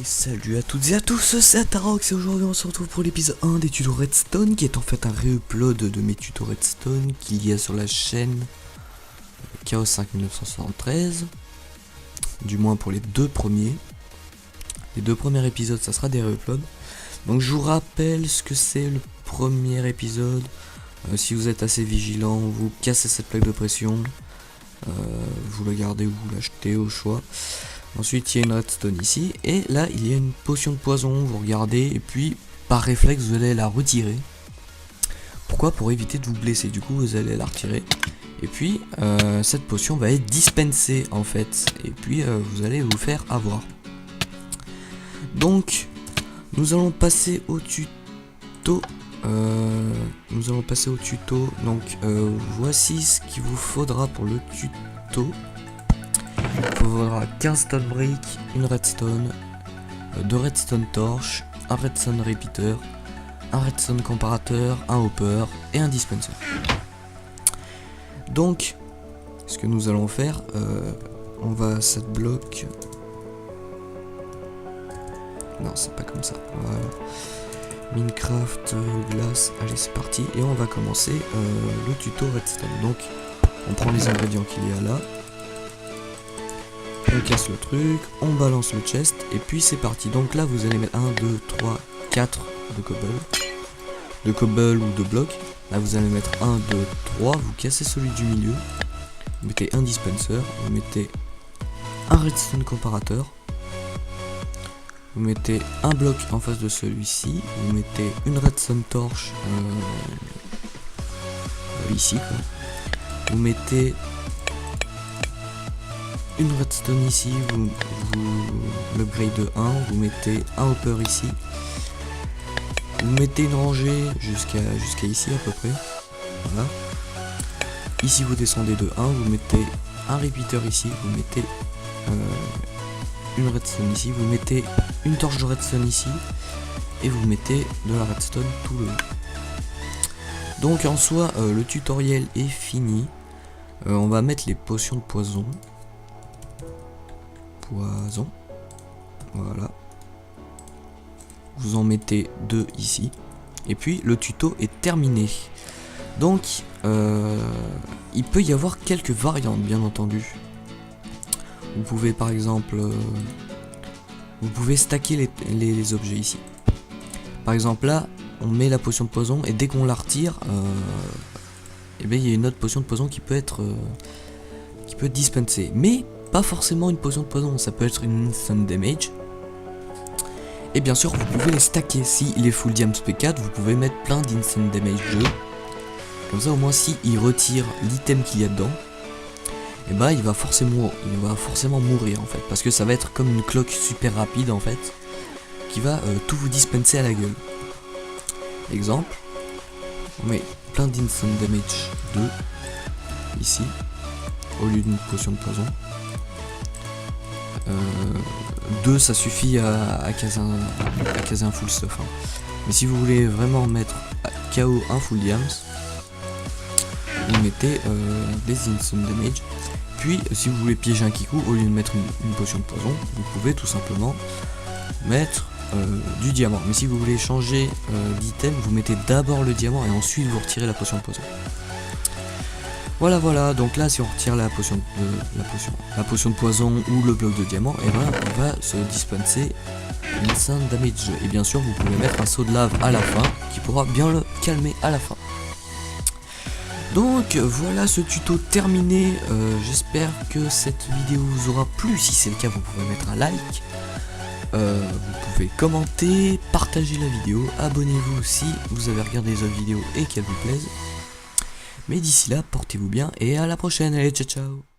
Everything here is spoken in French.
Et salut à toutes et à tous, c'est Atarox et aujourd'hui on se retrouve pour l'épisode 1 des tutos Redstone, qui est en fait un re-upload de mes tutos Redstone qu'il y a sur la chaîne Chaos 5973, du moins pour les deux premiers. Les deux premiers épisodes ça sera des re-uploads. Donc je vous rappelle ce que c'est le premier épisode. Si vous êtes assez vigilant, vous cassez cette plaque de pression, vous la gardez ou vous l'achetez au choix. Ensuite il y a une redstone ici, et là il y a une potion de poison, vous regardez, et puis par réflexe vous allez la retirer. Pourquoi? Pour éviter de vous blesser, du coup vous allez la retirer. Et puis cette potion va être dispensée en fait, et puis vous allez vous faire avoir. Donc nous allons passer au tuto. Donc voici ce qu'il vous faudra pour le tuto. Il vous faudra 15 stone brick, une redstone, 2 redstone torches, un redstone repeater, un redstone comparateur, un hopper et un dispenser. Donc ce que nous allons faire, on va set block. Non, c'est pas comme ça. Voilà. Minecraft, glace, allez c'est parti. Et on va commencer le tuto redstone. Donc on prend les ingrédients qu'il y a là. On casse le truc, on balance le chest et puis c'est parti. Donc là vous allez mettre 1, 2, 3, 4 de cobble ou de blocs. Là vous allez mettre 1, 2, 3, vous cassez celui du milieu. Vous mettez un dispenser, vous mettez un redstone comparateur. Vous mettez un bloc en face de celui-ci, vous mettez une redstone torche ici quoi. Vous mettez une redstone ici, vous l'upgrade de 1, vous mettez un hopper ici, vous mettez une rangée jusqu'à ici à peu près, voilà. Ici vous descendez de 1, vous mettez un repeater ici, vous mettez une redstone ici, vous mettez une torche de redstone ici, et vous mettez de la redstone tout le long. Donc en soi le tutoriel est fini. On va mettre les potions de poison. Voilà, vous en mettez 2 ici et puis le tuto est terminé. Donc il peut y avoir quelques variantes bien entendu. Vous pouvez par exemple vous pouvez stacker les objets ici. Par exemple là on met la potion de poison et dès qu'on la retire et bien il y a une autre potion de poison qui peut être dispensée, mais pas forcément une potion de poison, ça peut être une instant damage. Et bien sûr vous pouvez les stacker. Si il est full diams P4, vous pouvez mettre plein d'instant damage 2. Comme ça au moins si il retire l'item qu'il y a dedans, et bah il va forcément mourir en fait. Parce que ça va être comme une cloque super rapide en fait, qui va tout vous dispenser à la gueule. Exemple, on met plein d'instant damage 2 ici, au lieu d'une potion de poison. 2 ça suffit à caser un full stuff hein. Mais si vous voulez vraiment mettre KO un full diams, vous mettez des instant damage. Puis si vous voulez piéger un kikou, au lieu de mettre une potion de poison, vous pouvez tout simplement mettre du diamant. Mais si vous voulez changer d'item, vous mettez d'abord le diamant et ensuite vous retirez la potion de poison. Voilà, donc là si on retire la potion de poison ou le bloc de diamant, et ben on va se dispenser une instant damage. Et bien sûr vous pouvez mettre un saut de lave à la fin qui pourra bien le calmer à la fin. Donc voilà ce tuto terminé. J'espère que cette vidéo vous aura plu. Si c'est le cas vous pouvez mettre un like, vous pouvez commenter, partager la vidéo, abonnez-vous si vous avez regardé les autres vidéos et qu'elles vous plaisent. Mais d'ici là, portez-vous bien et à la prochaine, allez ciao ciao.